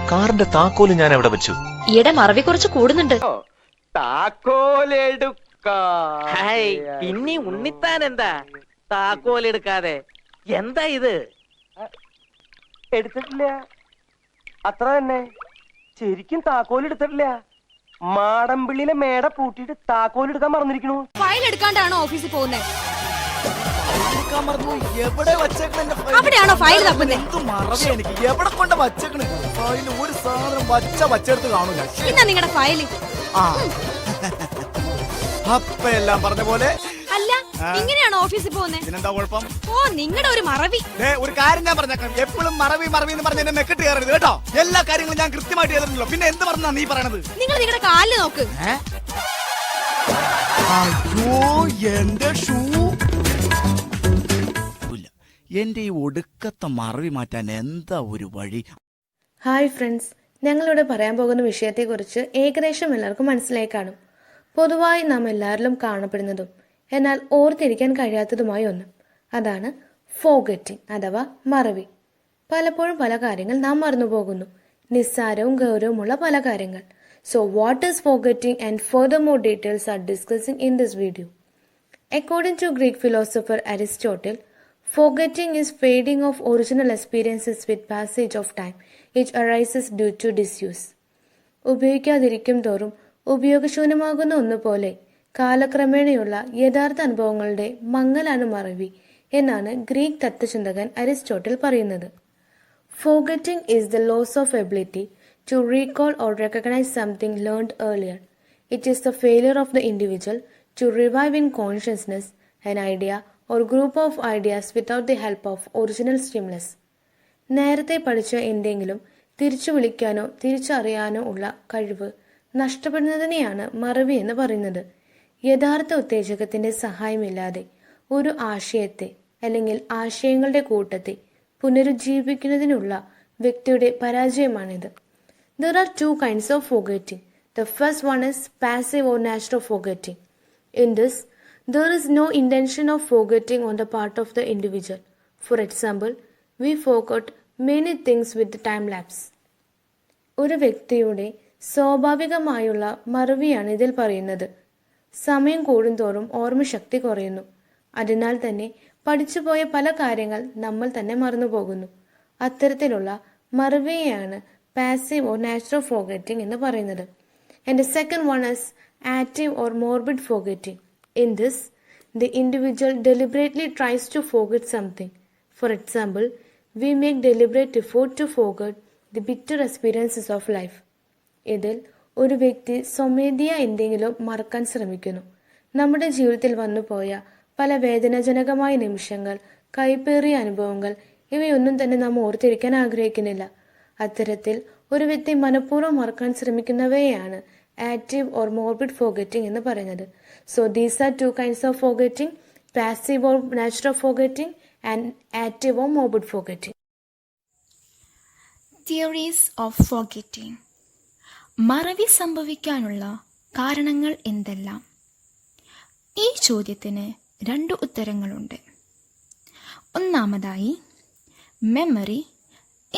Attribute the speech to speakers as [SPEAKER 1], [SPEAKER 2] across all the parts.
[SPEAKER 1] കാറിന്റെ താക്കോല് ഞാൻ എവിടെ വെച്ചു?
[SPEAKER 2] ഈയിടെ മറവി കുറച്ച് കൂടുന്നുണ്ട്.
[SPEAKER 3] പിന്നെ ഉണ്ണിത്താൻ എന്താ താക്കോലെടുക്കാതെ? എന്താ ഇത്?
[SPEAKER 4] എടുത്തിട്ടില്ല, അത്ര തന്നെ. ശരിക്കും താക്കോൽ എടുത്തിട്ടില്ല. മാടമ്പിള്ളിയിലെ മേട പൂട്ടിയിട്ട് താക്കോൽ എടുക്കാൻ മറന്നിരിക്കണു.
[SPEAKER 2] ഫയൽ എടുക്കാണ്ടാണോ ഓഫീസിൽ പോകുന്നത്?
[SPEAKER 5] അവിടെയാണോ ഫയൽ തപ്പുന്നത്? എവിടെ കൊണ്ട് വച്ചേക്കണ് ഫയൽ? ഒരു സാധനം വച്ചെടുത്ത് കാണൂല.
[SPEAKER 2] എന്നാ നിങ്ങളുടെ ഫയല്?
[SPEAKER 5] അപ്പ എല്ലാം പറഞ്ഞ പോലെ.
[SPEAKER 2] അല്ല, ഇങ്ങനെയാണോ ഓഫീസിൽ പോകുന്നത്?
[SPEAKER 5] ഇതിനെന്താ കുഴപ്പം?
[SPEAKER 2] ഓ, നിങ്ങളുടെ ഒരു മറവി.
[SPEAKER 5] ഒരു കാര്യം ഞാൻ പറഞ്ഞേക്കാം, എപ്പോഴും മറവി എന്ന് പറഞ്ഞ എന്നെ മെക്കിട്ട് കയറരുത് കേട്ടോ. എല്ലാ കാര്യങ്ങളും ഞാൻ കൃത്യമായിട്ട് ചെയ്തിട്ടുണ്ടല്ലോ. പിന്നെ എന്ത് പറഞ്ഞാ നീ പറയണത്?
[SPEAKER 2] നിങ്ങൾ നിങ്ങളുടെ കാലിൽ നോക്ക്.
[SPEAKER 5] അയ്യോ, എന്റെ ഷൂ. എന്റെ ഈ ഒടുക്കത്തെ മറവി മാറ്റാൻ എന്താ ഒരു വഴി?
[SPEAKER 6] ഹായ് ഫ്രണ്ട്സ്, ഞങ്ങളിവിടെ പറയാൻ പോകുന്ന വിഷയത്തെക്കുറിച്ച് ഏകദേശം എല്ലാവർക്കും മനസ്സിലായി കാണും. പൊതുവായി നാം എല്ലാവരിലും കാണപ്പെടുന്നതും എന്നാൽ ഓർത്തിരിക്കാൻ കഴിയാത്തതുമായ ഒന്ന്, അതാണ് ഫോർഗെറ്റിംഗ് അഥവാ മറവി. പലപ്പോഴും പല കാര്യങ്ങൾ നാം മറന്നുപോകുന്നു, നിസ്സാരവും ഗൗരവമുള്ള പല കാര്യങ്ങൾ. So what is forgetting and furthermore details are discussing in this video. According to Greek philosopher Aristotle, forgetting is fading of original experiences with passage of time which arises due to disuse. ഉപയോഗിക്കാതിരിക്കും തോറും ഉപയോഗശൂന്യമാകുന്ന ഒന്നുപോലെ കാലക്രമേണയുള്ള യഥാർത്ഥ അനുഭവങ്ങളുടെ മങ്ങലാണ് മറവി എന്നാണ് ഗ്രീക്ക് തത്വചിന്തകൻ അരിസ്റ്റോട്ടിൽ പറയുന്നത്. Forgetting is the loss of ability to recall or recognize something learned earlier. It is the failure of the individual to revive in consciousness an idea or group of ideas without the help of original stimulus. നേരത്തെ പഠിച്ച എന്തെങ്കിലും തിരിച്ചു വിളിക്കാനോ തിരിച്ചറിയാനോ ഉള്ള കഴിവ് നഷ്ടപ്പെടുന്നതിനെയാണ് മറവി എന്ന് പറയുന്നത്. യഥാർത്ഥ ഉത്തേജകത്തിന്റെ സഹായമില്ലാതെ ഒരു ആശയത്തെ അല്ലെങ്കിൽ ആശയങ്ങളുടെ കൂട്ടത്തെ പുനരുജ്ജീവിപ്പിക്കുന്നതിനുള്ള വ്യക്തിയുടെ പരാജയമാണിത്. There are two kinds of forgetting. The first one is passive or natural forgetting. In this, there is no intention of forgetting on the part of the individual. For example, we forgot many things with the time lapse. ഒരു വ്യക്തിയുടെ സ്വാഭാവികമായുള്ള മറവിയാണ് ഇതിൽ പറയുന്നത്. സമയം കൂടുന്തോറും ഓർമ്മശക്തി കുറയുന്നു. അതിനാൽ തന്നെ പഠിച്ചുപോയ പല കാര്യങ്ങൾ നമ്മൾ തന്നെ മറന്നുപോകുന്നു. അത്തരത്തിലുള്ള മറവിയെയാണ് passive or natural forgetting എന്ന് പറയുന്നത്. And the second one is active or morbid forgetting. In this, the individual deliberately tries to forget something. For example, we make deliberate effort to forget the bitter experiences of life. ഇതിൽ ഒരു വ്യക്തി സ്വമേധയാ എന്തെങ്കിലും മറക്കാൻ ശ്രമിക്കുന്നു. നമ്മുടെ ജീവിതത്തിൽ വന്നുപോയ പല വേദനാജനകമായ നിമിഷങ്ങൾ, കൈപ്പേറിയ അനുഭവങ്ങൾ, ഇവയൊന്നും തന്നെ നാം ഓർത്തിരിക്കാൻ ആഗ്രഹിക്കുന്നില്ല. അത്തരത്തിൽ ഒരു വ്യക്തി മനഃപൂർവ്വം മറക്കാൻ ശ്രമിക്കുന്നവയെയാണ് ആക്റ്റീവ് ഓർ മോർബിഡ് ഫോർഗെറ്റിംഗ് എന്ന് പറയുന്നത്. So these are to kinds of forgetting, passive or natural forgetting and active or morbid forgetting.
[SPEAKER 7] Theories of forgetting. മറവി സംഭവിക്കാനുള്ള കാരണങ്ങൾ എന്തെല്ലാം? ഈ ചോദ്യത്തിന് 2 ഉത്തരങ്ങളുണ്ട്. ഒന്നാമതായി, മെമ്മറി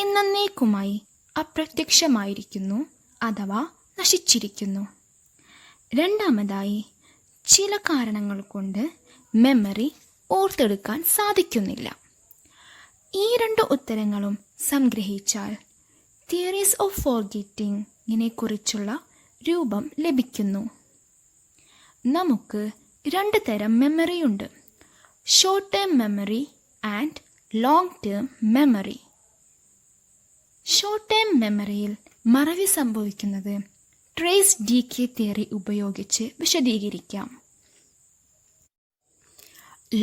[SPEAKER 7] എന്നേക്കുമായി അപ്രത്യക്ഷമായിരിക്കുന്നു അഥവാ നശിച്ചിരിക്കുന്നു. രണ്ടാമതായി, ചില കാരണങ്ങൾ കൊണ്ട് മെമ്മറി ഓർത്തെടുക്കാൻ സാധിക്കുന്നില്ല. ഈ 2 ഉത്തരങ്ങളും സംഗ്രഹിച്ചാൽ തിയറീസ് ഓഫ് ഫോർഗെറ്റിംഗിനെ കുറിച്ചുള്ള രൂപം ലഭിക്കുന്നു. നമുക്ക് 2 തരം മെമ്മറിയുണ്ട്, short term memory and long term memory. Short term മെമ്മറിയിൽ മറവി സംഭവിക്കുന്നത് ട്രേസ് ഡീകേ തിയറി ഉപയോഗിച്ച് വിശദീകരിക്കാം.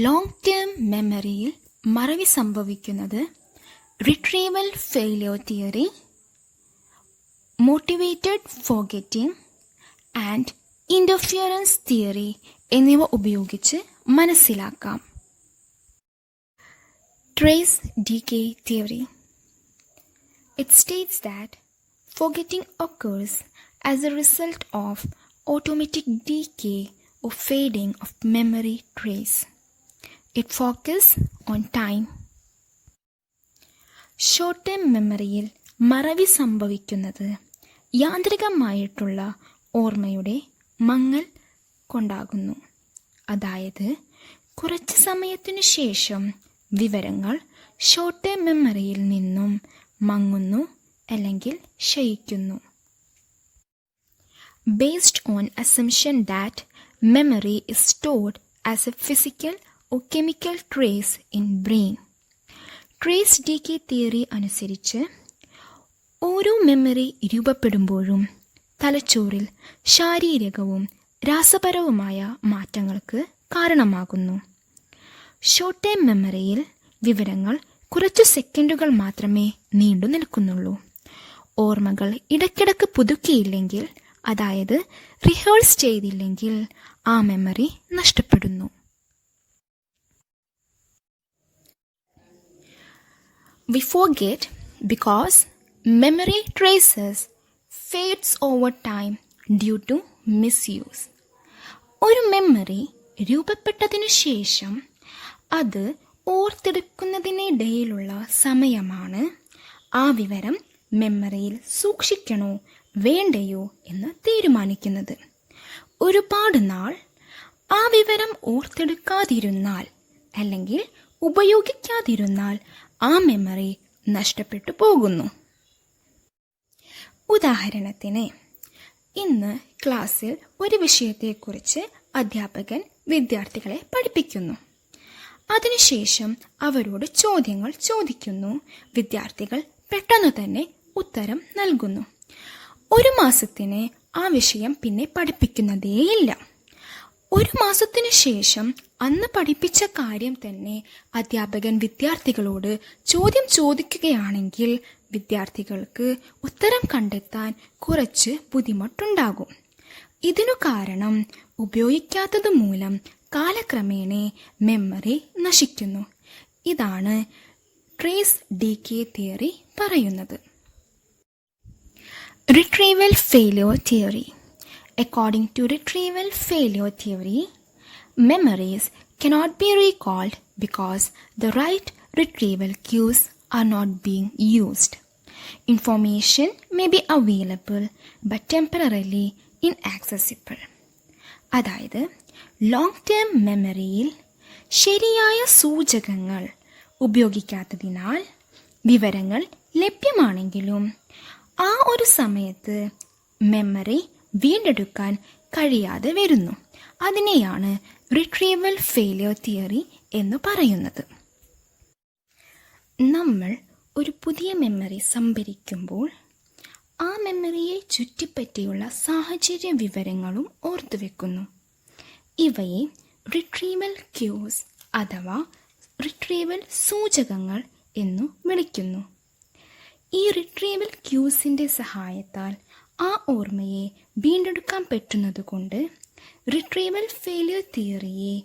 [SPEAKER 7] ലോങ് ടേം മെമ്മറിയിൽ മറവി സംഭവിക്കുന്നത് retrieval failure theory, motivated forgetting and interference theory എന്നിവ ഉപയോഗിച്ച് മനസ്സിലാക്കാം. Trace decay theory. It states that forgetting occurs as a result of automatic decay or fading of memory trace. It focuses on time. Short term മെമ്മറിയിൽ മറവി സംഭവിക്കുന്നത് യാന്ത്രികമായിട്ടുള്ള ഓർമ്മയുടെ മങ്ങൽ കൊണ്ടാകുന്നു. അതായത് കുറച്ച് സമയത്തിനു ശേഷം വിവരങ്ങൾ ഷോർട്ട് ടേം മെമ്മറിയിൽ നിന്നും മങ്ങുന്നു അല്ലെങ്കിൽ ക്ഷയിക്കുന്നു. Based on assumption that memory is stored as a physical or chemical trace in brain. Trace decay theory അനുസരിച്ച് ഓരോ മെമ്മറി രൂപപ്പെടുമ്പോഴും തലച്ചോറിൽ ശാരീരികവും രാസപരവുമായ മാറ്റങ്ങൾക്ക് കാരണമാകുന്നു. ഷോർട്ട് ടേം മെമ്മറിയിൽ വിവരങ്ങൾ കുറച്ചു സെക്കൻഡുകൾ മാത്രമേ നീണ്ടു നിൽക്കുന്നുള്ളൂ. ഓർമ്മകൾ ഇടയ്ക്കിടയ്ക്ക് പുതുക്കിയില്ലെങ്കിൽ, അതായത് റിഹേഴ്സ് ചെയ്തില്ലെങ്കിൽ ആ മെമ്മറി നഷ്ടപ്പെടുന്നു. We forget because memory traces fades over time due to misuse. ഒരു മെമ്മറി രൂപപ്പെട്ടതിനു ശേഷം അത് ഓർത്തെടുക്കുന്നതിനിടയിലുള്ള സമയമാണ് ആ വിവരം മെമ്മറിയിൽ സൂക്ഷിക്കണോ വേണ്ടയോ എന്ന് തീരുമാനിക്കുന്നത്. ഒരുപാട് നാൾ ആ വിവരം ഓർത്തെടുക്കാതിരുന്നാൽ അല്ലെങ്കിൽ ഉപയോഗിക്കാതിരുന്നാൽ ആ മെമ്മറി നഷ്ടപ്പെട്ടു പോകുന്നു. ഉദാഹരണത്തിന്, ഇന്ന് ക്ലാസ്സിൽ ഒരു വിഷയത്തെക്കുറിച്ച് അധ്യാപകൻ വിദ്യാർത്ഥികളെ പഠിപ്പിക്കുന്നു. അതിനുശേഷം അവരോട് ചോദ്യങ്ങൾ ചോദിക്കുന്നു. വിദ്യാർത്ഥികൾ പെട്ടെന്ന് തന്നെ ഉത്തരം നൽകുന്നു. ഒരു മാസത്തിന് ആ വിഷയം പിന്നെ പഠിപ്പിക്കുന്നതേയില്ല. ഒരു മാസത്തിനു ശേഷം അന്ന് പഠിപ്പിച്ച കാര്യം തന്നെ അധ്യാപകൻ വിദ്യാർത്ഥികളോട് ചോദ്യം ചോദിക്കുകയാണെങ്കിൽ വിദ്യാർത്ഥികൾക്ക് ഉത്തരം കണ്ടെത്താൻ കുറച്ച് ബുദ്ധിമുട്ടുണ്ടാകും. ഇതിനു കാരണം ഉപയോഗിക്കാത്തത് മൂലം കാലക്രമേണ മെമ്മറി നശിക്കുന്നു. ഇതാണ് ട്രേസ് ഡീക്കേ തിയറി പറയുന്നത്. Retrieval failure theory. According to retrieval failure theory, memories cannot be recalled because the right retrieval cues are not being used. Information may be available but temporarily inaccessible. അതായത് long term മെമ്മറിയിൽ ശരിയായ സൂചകങ്ങൾ ഉപയോഗിക്കാത്തതിനാൽ വിവരങ്ങൾ ലഭ്യമാണെങ്കിലും ആ ഒരു സമയത്ത് memory വീണ്ടെടുക്കാൻ കഴിയാതെ വരുന്നു. അതിനെയാണ് റിട്രീവൽ ഫെയിലിയർ തിയറി എന്ന് പറയുന്നത്. നമ്മൾ ഒരു പുതിയ മെമ്മറി സംഭരിക്കുമ്പോൾ ആ മെമ്മറിയെ ചുറ്റിപ്പറ്റിയുള്ള സാഹചര്യ വിവരങ്ങളും ഓർത്തുവെക്കുന്നു. ഇവയെ റിട്രീവൽ ക്യൂസ് അഥവാ റിട്രീവൽ സൂചകങ്ങൾ എന്നു വിളിക്കുന്നു. ഈ റിട്രീവൽ ക്യൂസിൻ്റെ സഹായത്താൽ ആ ഓർമ്മയെ വീണ്ടെടുക്കാൻ പറ്റുന്നതുകൊണ്ട് റിട്രീവൽ ഫെയിലിയർ തിയറിയെ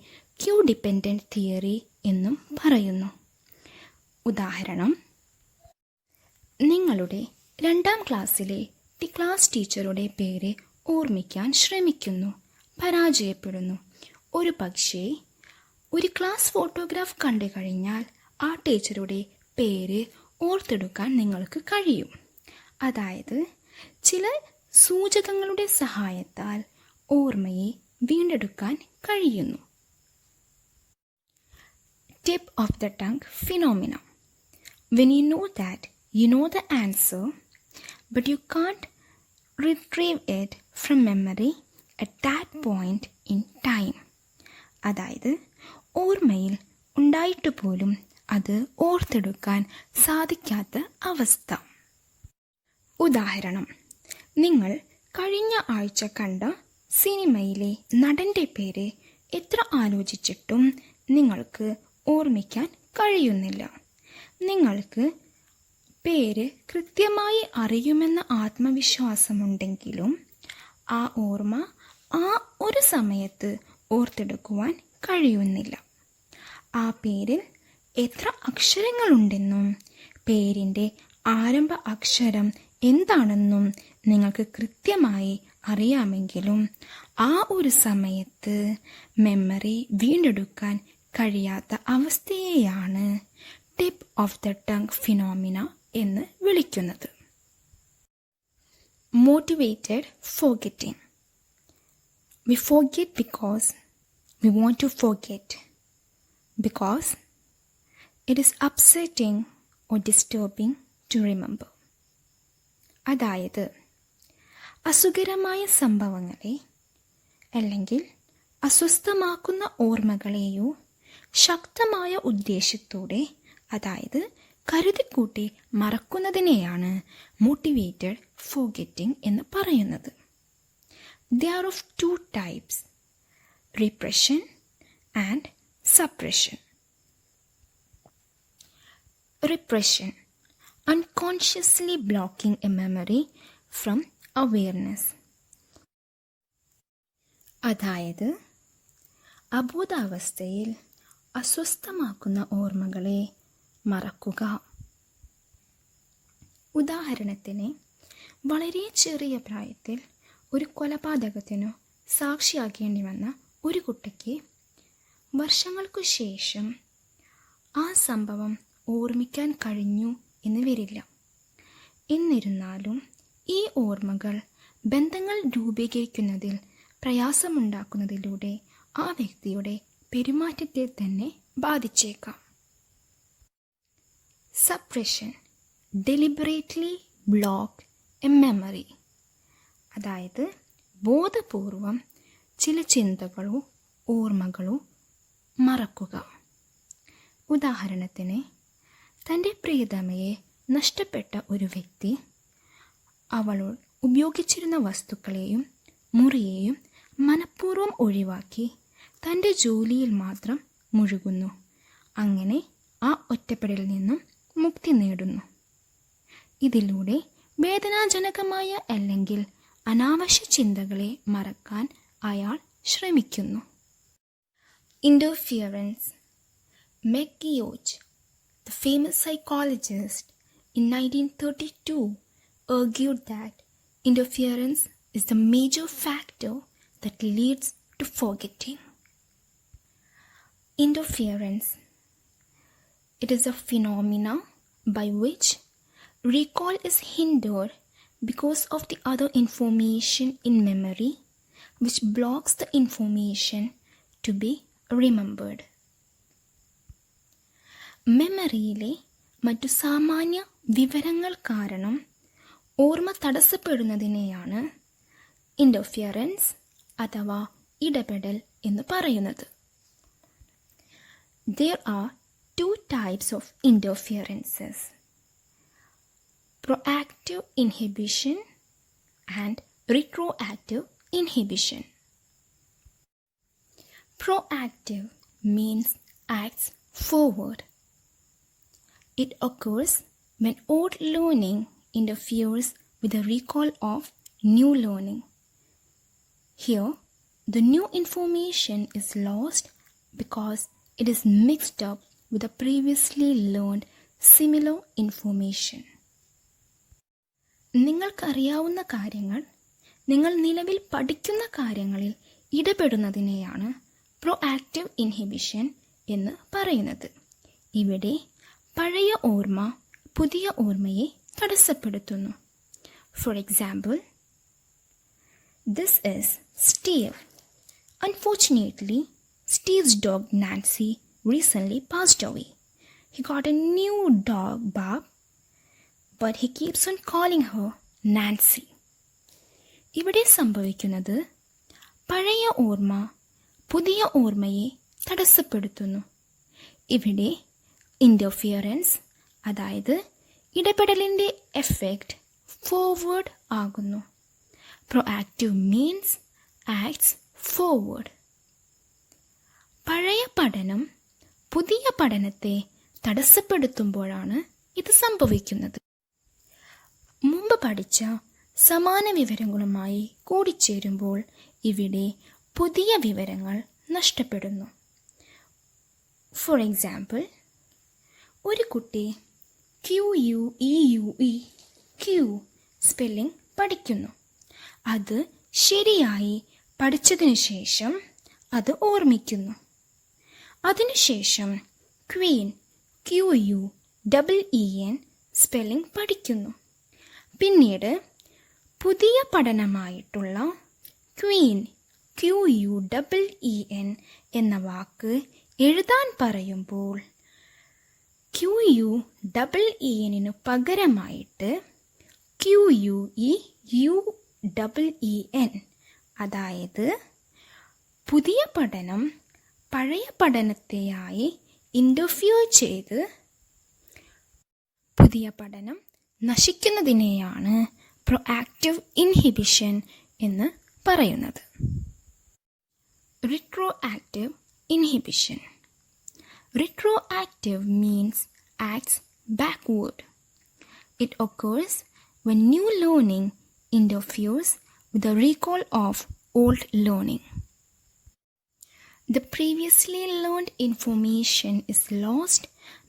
[SPEAKER 7] ക്യൂ ഡിപ്പെൻഡൻറ്റ് തിയറി എന്നും പറയുന്നു. ഉദാഹരണം, നിങ്ങളുടെ 2ാം ക്ലാസ്സിലെ ക്ലാസ് ടീച്ചറുടെ പേര് ഓർമ്മിക്കാൻ ശ്രമിക്കുന്നു, പരാജയപ്പെടുന്നു. ഒരു പക്ഷേ ഒരു ക്ലാസ് ഫോട്ടോഗ്രാഫ് കണ്ടു കഴിഞ്ഞാൽ ആ ടീച്ചറുടെ പേര് ഓർത്തെടുക്കാൻ നിങ്ങൾക്ക് കഴിയും. അതായത് ചില സൂചകങ്ങളുടെ സഹായത്താൽ ഓർമ്മയെ വീണ്ടെടുക്കാൻ കഴിയുന്നു. Tip of the tongue phenomena. When you know that you know the answer but you can't retrieve it from memory at that point in time. അതായത് ഓർമ്മയിൽ ഉണ്ടായിട്ട് പോലും അത് ഓർത്തെടുക്കാൻ സാധിക്കാത്ത അവസ്ഥ. ഉദാഹരണം, നിങ്ങൾ കഴിഞ്ഞ ആഴ്ച കണ്ട സിനിമയിലെ നടൻ്റെ പേര് എത്ര ആലോചിച്ചിട്ടും നിങ്ങൾക്ക് ഓർമ്മിക്കാൻ കഴിയുന്നില്ല. നിങ്ങൾക്ക് പേര് കൃത്യമായി അറിയുമെന്ന ആത്മവിശ്വാസമുണ്ടെങ്കിലും ആ ഓർമ്മ ആ ഒരു സമയത്ത് ഓർത്തെടുക്കുവാൻ കഴിയുന്നില്ല. ആ പേരിൽ എത്ര അക്ഷരങ്ങളുണ്ടെന്നും പേരിൻ്റെ ആരംഭ അക്ഷരം എന്താണെന്നും നിങ്ങൾക്ക് കൃത്യമായി അറിയാമെങ്കിലും ആ ഒരു സമയത്ത് മെമ്മറി വീണ്ടെടുക്കാൻ കഴിയാത്ത അവസ്ഥയെയാണ് tip of the tongue phenomena എന്ന് വിളിക്കുന്നത്. Motivated forgetting. We forget because we want to forget, because it is upsetting or disturbing to remember. അതായത് അസുഖകരമായ സംഭവങ്ങളെ അല്ലെങ്കിൽ അസ്വസ്ഥമാക്കുന്ന ഓർമ്മകളെയോ ശക്തമായ ഉദ്ദേശത്തോടെ, അതായത് കരുതിക്കൂട്ടി മറക്കുന്നതിനെയാണ് മോട്ടിവേറ്റഡ് ഫോർഗെറ്റിംഗ് എന്ന് പറയുന്നത്. They are of two types, repression and suppression. Repression, unconsciously blocking a memory from awareness. അതായത് അബോധാവസ്ഥയിൽ അസ്വസ്ഥമാക്കുന്ന ഓർമ്മകളെ മറക്കുക. ഉദാഹരണത്തിന്, വളരെ ചെറിയ പ്രായത്തിൽ ഒരു കൊലപാതകത്തിനു സാക്ഷിയാകേണ്ടി വന്ന ഒരു കുട്ടിക്ക് വർഷങ്ങൾക്കു ശേഷം ആ സംഭവം ഓർമ്മിക്കാൻ കഴിഞ്ഞു എന്ന് വരില്ല. എന്നിരുന്നാലും ഈ ഓർമ്മകൾ ബന്ധങ്ങൾ രൂപീകരിക്കുന്നതിൽ പ്രയാസമുണ്ടാക്കുന്നതിലൂടെ ആ വ്യക്തിയുടെ പെരുമാറ്റത്തെ തന്നെ ബാധിച്ചേക്കാം. Suppression, deliberately block A memory. അതായത് ബോധപൂർവം ചില ചിന്തകളോ ഓർമ്മകളോ മറക്കുക. ഉദാഹരണത്തിന്, തൻ്റെ പ്രിയതമയെ നഷ്ടപ്പെട്ട ഒരു വ്യക്തി അവൾ ഉപയോഗിച്ചിരുന്ന വസ്തുക്കളെയും മുറിയെയും മനഃപൂർവ്വം ഒഴിവാക്കി തൻ്റെ ജോലിയിൽ മാത്രം മുഴുകുന്നു. അങ്ങനെ ആ ഒറ്റപ്പെടലിൽ നിന്നും മുക്തി നേടുന്നു. ഇതിലൂടെ വേദനാജനകമായ അല്ലെങ്കിൽ അനാവശ്യ ചിന്തകളെ മറക്കാൻ അയാൾ ശ്രമിക്കുന്നു. Interference. McGeoch, the famous psychologist, in 1932 argued that interference is the major factor that leads to forgetting. Interference. It is a phenomena by which recall is hindered because of the other information in memory, which blocks the information to be remembered. മെമ്മറിയിലെ മറ്റു സാമാന്യ വിവരങ്ങൾ കാരണം ഓർമ്മ തടസ്സപ്പെടുന്നതിനെയാണ് ഇൻറ്റർഫിയറൻസ് അഥവാ ഇടപെടൽ എന്ന് പറയുന്നത്. There are two types of interferences: proactive inhibition and retroactive inhibition. Proactive means acts forward. It occurs when old learning interferes with the recall of new learning. Here, the new information is lost because it is mixed up with the previously learned similar information. നിങ്ങൾക്കറിയാവുന്ന കാര്യങ്ങൾ നിങ്ങൾ നിലവിൽ പഠിക്കുന്ന കാര്യങ്ങളിൽ ഇടപെടുന്നതിനെയാണ് proactive inhibition എന്ന് പറയുന്നത്. ഇവിടെ പഴയ ഓർമ്മ പുതിയ ഓർമ്മയെ തടസ്സപ്പെടുത്തുന്നു. For example, this is Steve. Unfortunately, Steve's dog Nancy recently passed away. He got a new dog, Bob, but he keeps on calling her Nancy. ഇവിടെ സംഭവിക്കുന്നത് പഴയ ഓർമ്മ പുതിയ ഓർമ്മയെ തടസ്സപ്പെടുത്തുന്നു. ഇവിടെ ഇൻറ്റർഫിയറൻസ് അതായത് ഇടപെടലിൻ്റെ എഫക്റ്റ് ഫോർവേഡ് ആകുന്നു. Proactive means acts forward. പഴയ പഠനം പുതിയ പഠനത്തെ തടസ്സപ്പെടുത്തുമ്പോഴാണ് ഇത് സംഭവിക്കുന്നത്. മുമ്പ് പഠിച്ച സമാന വിവരങ്ങളുമായി കൂടിച്ചേരുമ്പോൾ ഇവിടെ പുതിയ വിവരങ്ങൾ നഷ്ടപ്പെടുന്നു. ഫോർ എക്സാമ്പിൾ, ഒരു കുട്ടി QUEUE ക്യൂ സ്പെല്ലിംഗ് പഠിക്കുന്നു. അത് ശരിയായി പഠിച്ചതിനു ശേഷം അത് ഓർമ്മിക്കുന്നു. അതിനുശേഷം ക്വീൻ QUEEN സ്പെല്ലിംഗ് പഠിക്കുന്നു. പിന്നീട് പുതിയ പഠനമായിട്ടുള്ള ക്വീൻ QUEEN എന്ന വാക്ക് എഴുതാൻ പറയുമ്പോൾ QUEEN പകരമായിട്ട് QUEEN, അതായത് പുതിയ പഠനം പഴയ പഠനത്തെയായി ഇന്റർഫിയർ ചെയ്ത് പുതിയ പഠനം നശിക്കുന്നതിനെയാണ് പ്രൊആക്റ്റീവ് ഇൻഹിബിഷൻ എന്ന് പറയുന്നത്. റിട്രോആക്റ്റീവ് inhibition. Retroactive means acts backward. It occurs when new learning interferes with the recall of old learning. The previously learned information is lost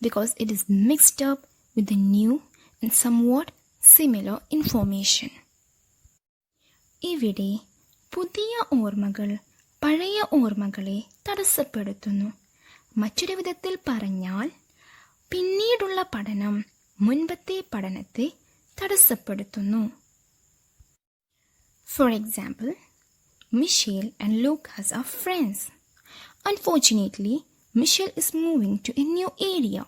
[SPEAKER 7] because it is mixed up with the new and somewhat similar information. ഇവിടെ പുതിയ ഓർമ്മകൾ പഴയ ഓർമ്മകളെ തടസ്സപ്പെടുത്തുന്നു. മറ്റൊരു വിധത്തിൽ പറഞ്ഞാൽ പിന്നീടുള്ള പഠനം മുൻപത്തെ പഠനത്തെ തടസ്സപ്പെടുത്തുന്നു. For example, Michelle and Lucas are friends. Unfortunately, Michelle is moving to a new area,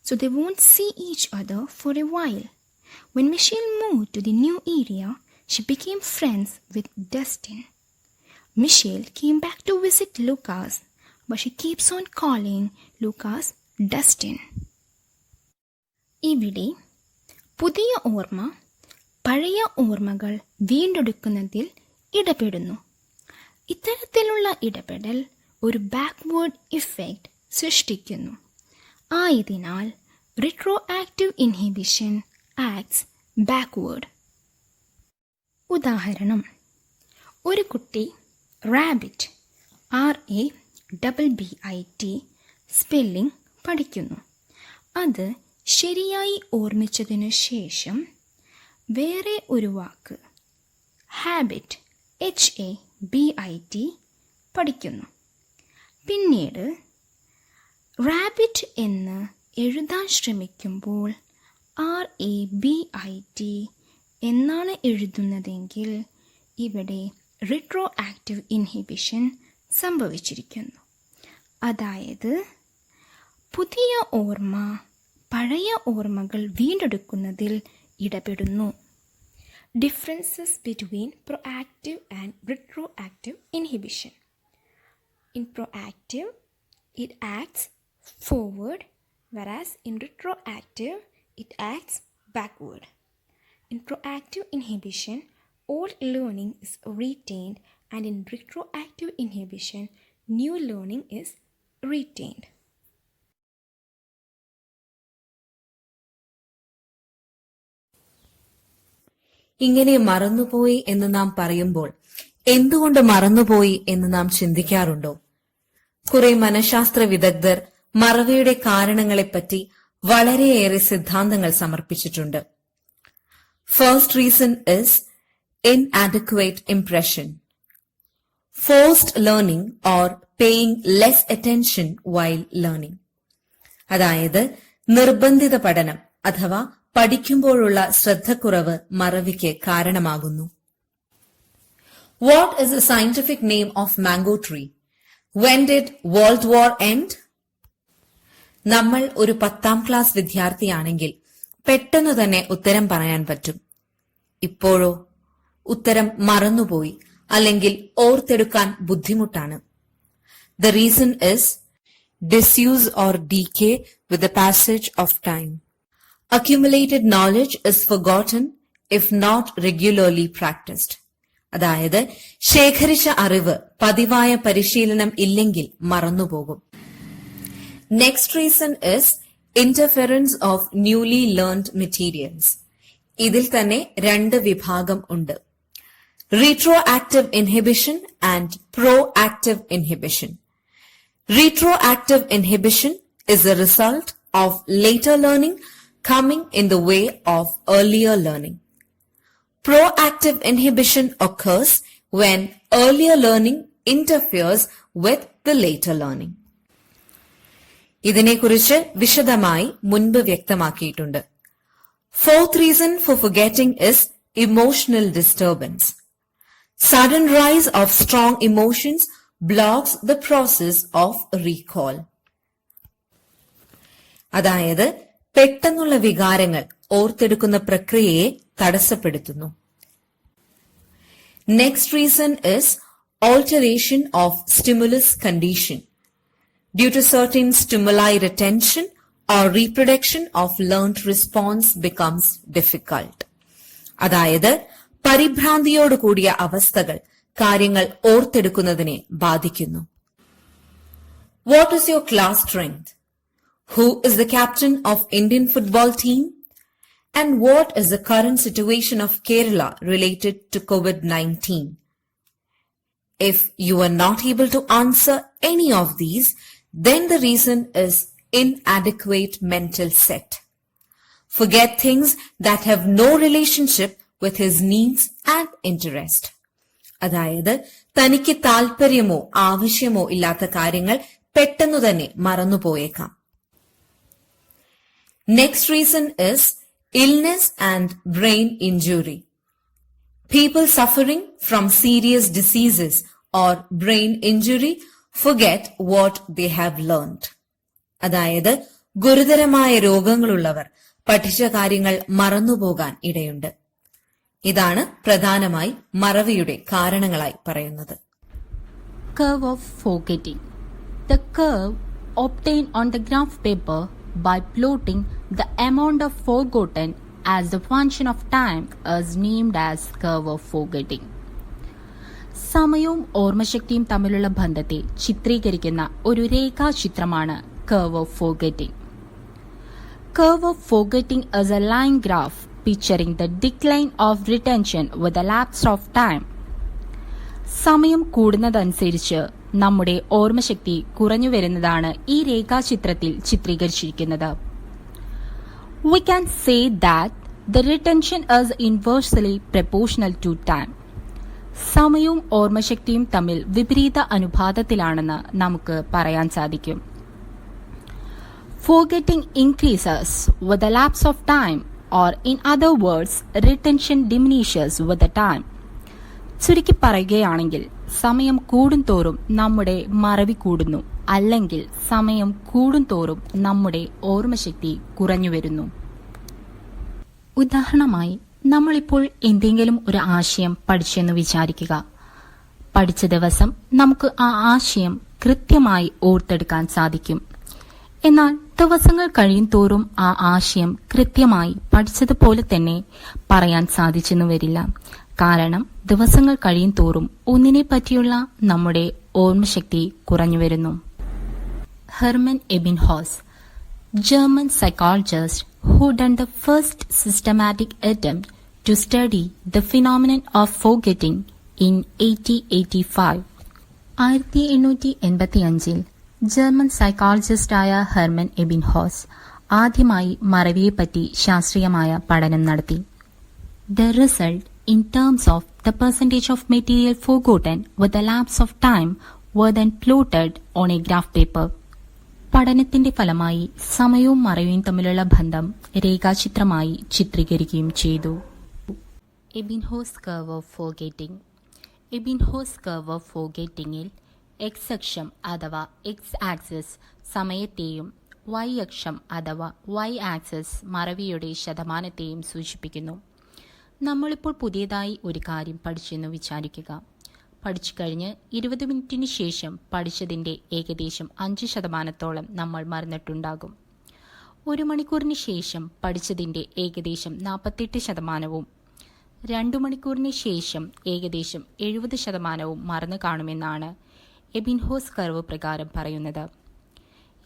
[SPEAKER 7] so they won't see each other for a while. When Michelle moved to the new area, she became friends with Dustin. Michelle came back to visit Lucas, but she keeps on calling Lucas Dustin. ഇവിടെ പുതിയ ഓർമ്മ പഴയ ഓർമ്മകൾ വീണ്ടെടുക്കുന്നതിൽ ഇടപെടുന്നു. ഇത്തരത്തിലുള്ള ഇടപെടൽ ഒരു backward effect സൃഷ്ടിക്കുന്നു. ആയതിനാൽ റിട്രോആക്റ്റീവ് ഇൻഹിബിഷൻ ആക്ട്സ് ബാക്ക്വേർഡ്. ഉദാഹരണം, ഒരു കുട്ടി റാബിറ്റ് RABBIT സ്പെല്ലിംഗ് പഠിക്കുന്നു. അത് ശരിയായി ഓർമ്മിച്ചതിനു ശേഷം വേറെ ഒരു വാക്ക് ഹാബിറ്റ് HABIT പഠിക്കുന്നു. പിന്നീട് റാബിറ്റ് എന്ന് എഴുതാൻ ശ്രമിക്കുമ്പോൾ RABIT എന്നാണ് എഴുതുന്നതെങ്കിൽ ഇവിടെ റിട്രോആക്റ്റീവ് ഇൻഹിബിഷൻ സംഭവിച്ചിരിക്കുന്നു. അതായത് പുതിയ ഓർമ്മ പഴയ ഓർമ്മകൾ വീണ്ടെടുക്കുന്നതിൽ ഇടപെടുന്നു. Differences between proactive and retroactive inhibition. In proactive, it acts forward, whereas in retroactive, it acts backward. In proactive inhibition, old learning is retained, and in retroactive inhibition, new learning is retained.
[SPEAKER 8] ഇങ്ങനെ മറന്നുപോയി എന്ന് നാം പറയുമ്പോൾ എന്തുകൊണ്ട് മറന്നുപോയി എന്ന് നാം ചിന്തിക്കാറുണ്ടോ? കുറെ മനഃശാസ്ത്ര വിദഗ്ധർ മറവിയുടെ കാരണങ്ങളെപ്പറ്റി വളരെയേറെ സിദ്ധാന്തങ്ങൾ സമർപ്പിച്ചിട്ടുണ്ട്. First reason is inadequate impression. Forced learning or paying less attention while learning. അതായത് നിർബന്ധിത പഠനം അഥവാ പഠിക്കുമ്പോഴുള്ള ശ്രദ്ധക്കുറവ് മറവിക്ക് കാരണമാകുന്നു. What is the scientific name of mango tree? When did World War end? നമ്മൾ ഒരു 10ാം ക്ലാസ് വിദ്യാർത്ഥിയാണെങ്കിൽ പെട്ടെന്ന് തന്നെ ഉത്തരം പറയാൻ പറ്റും. ഇപ്പോഴോ ഉത്തരം മറന്നുപോയി അല്ലെങ്കിൽ ഓർത്തെടുക്കാൻ ബുദ്ധിമുട്ടാണ്. The reason is disuse or decay with the passage of time. Accumulated knowledge is forgotten if not regularly practiced. അതായത് ശേഖരിച്ച അറിവ് പതിവായ പരിശീലനം ഇല്ലെങ്കിൽ മറന്നുപോകും. Next reason is interference of newly learned materials. ഇതിൽ തന്നെ 2 വിഭാഗം ഉണ്ട്. Retroactive inhibition and proactive inhibition. Retroactive inhibition is a result of later learning coming in the way of earlier learning. Proactive inhibition occurs when earlier learning interferes with the later learning. ഇതിനെക്കുറിച്ച് വിശദമായി മുൻപ് വ്യക്തമാക്കിയിട്ടുണ്ട്. Fourth reason for forgetting is emotional disturbance. Sudden rise of strong emotions blocks the process of recall. അതായത് പെട്ടെന്നുള്ള വികാരങ്ങൾ ഓർത്തെടുക്കുന്ന പ്രക്രിയയെ തടസ്സപ്പെടുത്തുന്നു. Next reason is alteration of stimulus condition. Due to certain stimuli, retention or reproduction of learned response becomes difficult. അതായത് പരിഭ്രാന്തിയോട് കൂടിയ അവസ്ഥകൾ കാര്യങ്ങൾ ഓർത്തെടുക്കുന്നതിനെ ബാധിക്കുന്നു. What is your class strength? Who is the captain of Indian football team? And what is the current situation of Kerala related to COVID-19? If you are not able to answer any of these, then the reason is inadequate mental set. Forget things that have no relationship with his needs and interest. അതായത് തനിക്ക് താല്പര്യമോ ആവശ്യമോ ഇല്ലാത്ത കാര്യങ്ങൾ പെട്ടെന്നു തന്നെ മറന്നുപോയേക്കാം. Next reason is illness and brain injury. People suffering from serious diseases or brain injury forget what they have learned. അതായത് ഗുരുതരമായ രോഗങ്ങളുള്ളവർ പഠിച്ച കാര്യങ്ങൾ മറന്നുപോകാൻ ഇടയുണ്ട്. ഇതാണ് പ്രധാനമായി മറവിയുടെ കാരണങ്ങളായി പറയുന്നത്.
[SPEAKER 9] Curve of forgetting. The curve obtained on the graph paper by plotting the amount of forgotten as the function of time is named as curve of forgetting. സമയവും ഓർമ്മശക്തിയും തമ്മിലുള്ള ബന്ധത്തെ ചിത്രീകരിക്കുന്ന ഒരു രേഖാചിത്രമാണ് curve of forgetting. Curve of forgetting is a line graph featuring the decline of retention with the lapse of time. സമയം കൂടുന്നതനുസരിച്ച് നമ്മുടെ ഓർമ്മശക്തി കുറഞ്ഞു വരുന്നതാണ് ഈ രേഖാചിത്രത്തിൽ ചിത്രീകരിച്ചിരിക്കുന്നത്. We can say that the retention is inversely proportional to time. സമയവും ഓർമ്മശക്തിയും തമ്മിൽ വിപരീത അനുപാതത്തിലാണെന്ന് നമുക്ക് പറയാൻ സാധിക്കും. Forgetting increases with the lapse of time, or in other words, retention diminishes with the time. ചുരുക്കി പറയുകയാണെങ്കിൽ സമയം കൂടുന്തോറും നമ്മുടെ മറവി കൂടുന്നു, അല്ലെങ്കിൽ സമയം കൂടുന്തോറും നമ്മുടെ ഓർമ്മശക്തി കുറഞ്ഞു വരുന്നു. ഉദാഹരണമായി, നമ്മളിപ്പോൾ എന്തെങ്കിലും ഒരു ആശയം പഠിച്ചെന്ന് വിചാരിക്കുക. പഠിച്ച ദിവസം നമുക്ക് ആ ആശയം കൃത്യമായി ഓർത്തെടുക്കാൻ സാധിക്കും. എന്നാൽ ദിവസങ്ങൾ കഴിയും തോറും ആ ആശയം കൃത്യമായി പഠിച്ചതുപോലെ തന്നെ പറയാൻ സാധിച്ചെന്നു വരില്ല. കാരണം ദിവസങ്ങൾ കഴിയും തോറും ഒന്നിനെ പറ്റിയുള്ള നമ്മുടെ ഓർമ്മശക്തി കുറഞ്ഞു വരുന്നു. Hermann Ebbinghaus, German psychologist who done the first systematic attempt to study the phenomenon of forgetting in 1885. 1885 German സൈക്കോളജിസ്റ്റായ Hermann എബിൻഹോസ് ആദ്യമായി മറവിയെപ്പറ്റി ശാസ്ത്രീയമായ പഠനം നടത്തി. The result in terms of the percentage of material forgotten with the lapse of time were then plotted on a graph paper. പഠനത്തിന്റെ ഫലമായി സമയവും മറവിയും തമ്മിലുള്ള ബന്ധം രേഖാചിത്രമായി ചിത്രീകരിക്കുകയും ചെയ്തു. Ebbinghaus curve of forgetting. Ebbinghaus curve of ഫോർഗെറ്റിംഗിൽ എക്സ് അക്ഷം അഥവാ എക്സ് ആക്സിസ് സമയത്തെയും വൈ അക്ഷം അഥവാ വൈ ആക്സിസ് മറവിയുടെ ശതമാനത്തെയും സൂചിപ്പിക്കുന്നു. നമ്മളിപ്പോൾ പുതിയതായി ഒരു കാര്യം പഠിച്ചെന്ന് വിചാരിക്കുക. പഠിച്ചു കഴിഞ്ഞ് 20 മിനിറ്റിന് ശേഷം പഠിച്ചതിൻ്റെ ഏകദേശം 5% നമ്മൾ മറന്നിട്ടുണ്ടാകും. 1 മണിക്കൂറിന് ശേഷം പഠിച്ചതിൻ്റെ ഏകദേശം 48%, 2 മണിക്കൂറിന് ശേഷം ഏകദേശം 70% മറന്നു കാണുമെന്നാണ് എബിൻഹോസ് കർവ് പ്രകാരം പറയുന്നത്.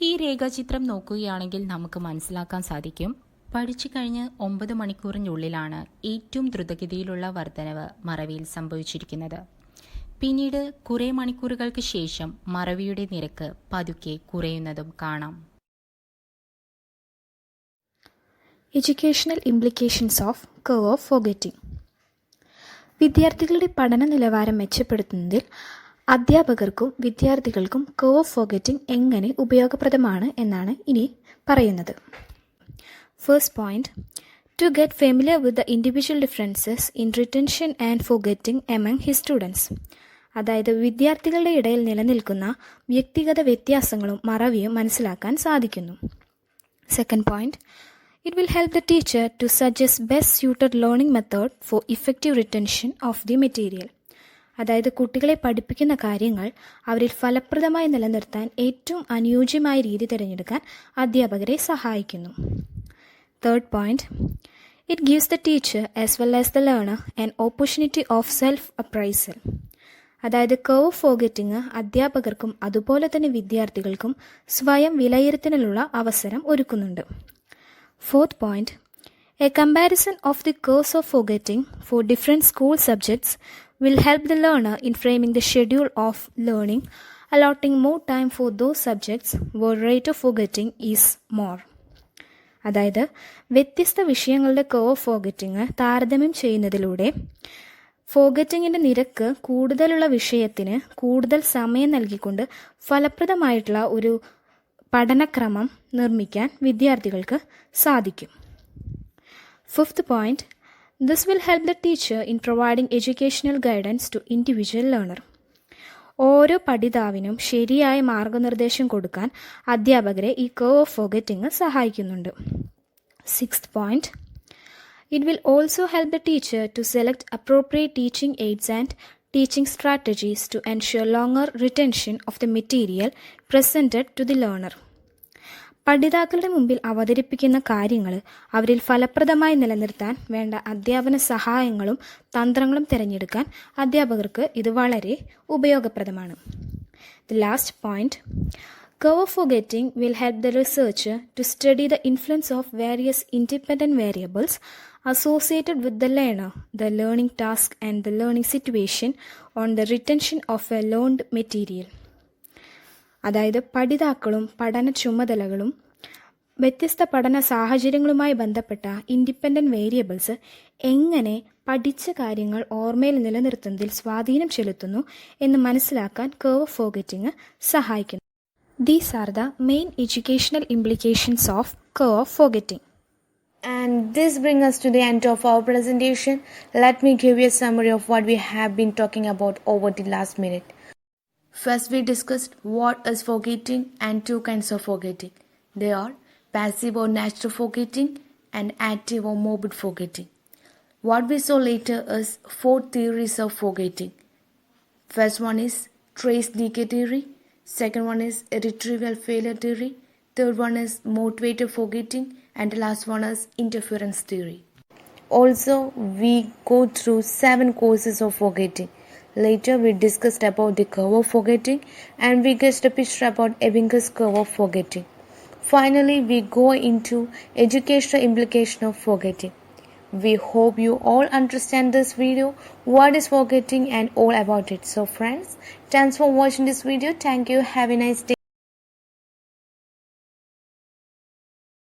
[SPEAKER 9] ഈ രേഖാചിത്രം നോക്കുകയാണെങ്കിൽ നമുക്ക് മനസ്സിലാക്കാൻ സാധിക്കും, പഠിച്ചു കഴിഞ്ഞ് 9 മണിക്കൂറിനുള്ളിലാണ് ഏറ്റവും ദ്രുതഗതിയിലുള്ള വർധനവ് മറവിയിൽ സംഭവിച്ചിരിക്കുന്നത്. പിന്നീട് കുറേ മണിക്കൂറുകൾക്ക് ശേഷം മറവിയുടെ നിരക്ക് പതുക്കെ കുറയുന്നതും കാണാം.
[SPEAKER 7] Educational implications of curve of forgetting. വിദ്യാർത്ഥികളുടെ പഠന നിലവാരം മെച്ചപ്പെടുത്തുന്നതിൽ അധ്യാപകർക്കും വിദ്യാർത്ഥികൾക്കും കർവ് ഓഫ് ഫോർഗെറ്റിംഗ് എങ്ങനെ ഉപയോഗപ്രദമാണ് എന്നാണ് ഇനി പറയുന്നത്. First point, to get familiar with the individual differences in retention and forgetting among his students. അതായത് വിദ്യാർത്ഥികളുടെ ഇടയിൽ നിലനിൽക്കുന്ന വ്യക്തിഗത വ്യത്യാസങ്ങളും മറവിയും മനസ്സിലാക്കാൻ സാധിക്കുന്നു. Second point, it will help the teacher to suggest best suited learning method for effective retention of the material. അതായത് കുട്ടികളെ പഠിപ്പിക്കുന്ന കാര്യങ്ങൾ അവരിൽ ഫലപ്രദമായി നിലനിർത്താൻ ഏറ്റവും അനുയോജ്യമായ രീതി തിരഞ്ഞെടുക്കാൻ അധ്യാപകരെ സഹായിക്കുന്നു. Third point, it gives the teacher as well as the learner an opportunity of self-appraisal. അതായത് കർവ് ഓഫ് ഫോർഗെറ്റിംഗ് അധ്യാപകർക്കും അതുപോലെ തന്നെ വിദ്യാർത്ഥികൾക്കും സ്വയം വിലയിരുത്തലിനുള്ള അവസരം ഒരുക്കുന്നുണ്ട്. Fourth point, a comparison of the curves of forgetting for different school subjects will help the learner in framing the schedule of learning, allotting more time for those subjects where rate of forgetting is more. അതായത് വ്യത്യസ്ത വിഷയങ്ങളുടെ curve of forgetting താരതമ്യം ചെയ്യുന്നതിലൂടെ ഫോർഗെറ്റിങ്ങിൻ്റെ നിരക്ക് കൂടുതലുള്ള വിഷയത്തിന് കൂടുതൽ സമയം നൽകിക്കൊണ്ട് ഫലപ്രദമായിട്ടുള്ള ഒരു പഠനക്രമം നിർമ്മിക്കാൻ വിദ്യാർത്ഥികൾക്ക് സാധിക്കും. Fifth point, this will help the teacher in providing educational guidance to individual learner. ഓരോ പഠിതാവിനും ശരിയായ മാർഗനിർദ്ദേശം കൊടുക്കാൻ അധ്യാപകരെ ഈ കർവ് ഓഫ് ഫോർഗെറ്റിംഗ് സഹായിക്കുന്നുണ്ട്. Sixth point, it will also help the teacher to select appropriate teaching aids and teaching strategies to ensure longer retention of the material presented to the learner. പഠിതാക്കളുടെ മുമ്പിൽ അവതരിപ്പിക്കുന്ന കാര്യങ്ങൾ അവരിൽ ഫലപ്രദമായി നിലനിർത്താൻ വേണ്ട അധ്യാപന സഹായങ്ങളും തന്ത്രങ്ങളും തിരഞ്ഞെടുക്കാൻ അധ്യാപകർക്ക് ഇത് വളരെ ഉപയോഗപ്രദമാണ്. The last point, curve of forgetting will help the researcher to study the influence of various independent variables associated with the learner, the learning task and the learning situation on the retention of a learned material. അതായത് പഠിതാക്കളും പഠന ചുമതലകളും വ്യത്യസ്ത പഠന സാഹചര്യങ്ങളുമായി ബന്ധപ്പെട്ട independent variables എങ്ങനെ പഠിച്ച കാര്യങ്ങൾ ഓർമ്മയിൽ നിലനിർത്തുന്നതിൽ സ്വാധീനം ചെലുത്തുന്നു എന്ന് മനസ്സിലാക്കാൻ കർവ് ഓഫ് ഫോർഗെറ്റിംഗ് സഹായിക്കുന്നു. These are the main educational implications of curve of forgetting.
[SPEAKER 6] And this brings us to the end of our presentation. Let me give you a summary of what we have been talking about over the last minute. First, we discussed what is forgetting and two kinds of forgetting. They are passive or natural forgetting and active or morbid forgetting. What we saw later is 4 theories of forgetting. First one is trace decay theory. Second one is retrieval failure theory. Third one is motivated forgetting. And the last one is interference theory. Also, we go through 7 causes of forgetting. Later, we discussed about the curve of forgetting and we get a picture about Ebbinger's curve of forgetting. Finally, we go into educational implication of forgetting. We hope you all understand this video, what is forgetting and all about it. So friends, thanks for watching this video. Thank you. Have a nice day.